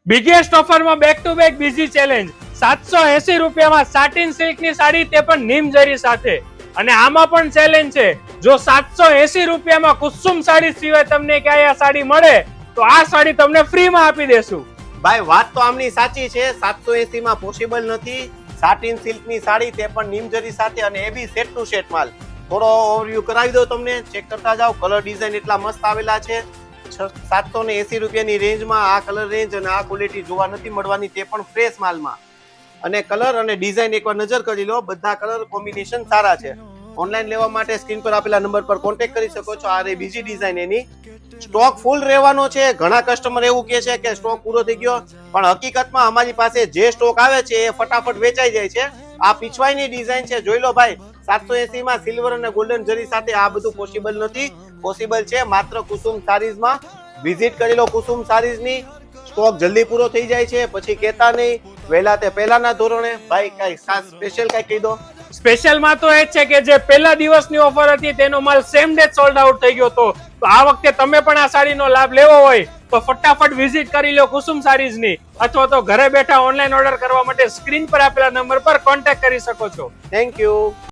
Biggest ઓફરમાં back to back બીજી challenge 780 રૂપિયામાં satin સિલ્કની sari, તે પણ નીમ જરી સાથે. અને આમાં પણ ચેલેન્જ છે, જો 780 રૂપિયામાં કુસુમ સાડી સિવાય તમને ક્યાંય આ સાડી મળે તો આ સાડી તમને ફ્રીમાં આપી દેશું. ભાઈ વાત તો આમની સાચી છે, 780 માં પોસિબલ નથી. સાટિન સિલ્ક ની સાડી, તે પણ નીમ જરી સાથે, અને એ બી સેટ ટુ સેટ માલ. થોડો ઓવરવ્યુ કરાવી દો તમને, ચેક કરતા જાઓ. કલર ડિઝાઇન એટલા મસ્ત આવેલા છે. 780 રૂપિયાની રેન્જમાં આ કલર રેન્જ અને આ ક્વોલિટી જોવા નથી મળવાની, તે પણ ફ્રેશ માલમાં. અને કલર અને ડિઝાઇન એકવાર નજર કરી લો, બધા કલર કોમ્બિનેશન સારા છે. ઓનલાઈન લેવા માટે સ્ક્રીન પર આપેલા નંબર પર કોન્ટેક્ટ કરી શકો છો. આ રે બીજી ડિઝાઇન એની. સ્ટોક ફૂલ રહેવાનો છે. ઘણા કસ્ટમર એવું કહે છે કે સ્ટોક પૂરો થઈ ગયો, પણ હકીકતમાં અમારી પાસે જે સ્ટોક આવે છે એ ફટાફટ વેચાઈ જાય છે. આ પીછવાઈની ડિઝાઇન છે, જોઈ લો ભાઈ. 780 માં સિલ્વર અને ગોલ્ડન જરી સાથે આ બધું પોસિબલ નથી. પોસિબલ છે માત્ર કુસુમ સારીઝમાં. વિઝિટ કરી લો કુસુમ સારીઝની. સ્ટોક જલ્દી પૂરો થઈ જાય છે, પછી કહેતા નહીં. વહેલા તે પહેલાના ધોરણે. ભાઈ કઈ સ્પેશિયલ કઈ કહી દો. સ્પેશિયલમાં તો એ જ છે કે જે પહેલા દિવસની ઓફર હતી તેનો માલ સેમ ડે સોલ્ડ આઉટ થઈ ગયો હતો. તો આ વખતે તમે પણ આ સાડીનો લાભ લેવો હોય તો ફટાફટ વિઝિટ કરી લો કુસુમ સારીઝની, અથવા તો ઘરે બેઠા ઓનલાઈન ઓર્ડર કરવા માટે સ્ક્રીન પર આપેલા નંબર પર કોન્ટેક્ટ કરી શકો છો. Thank you.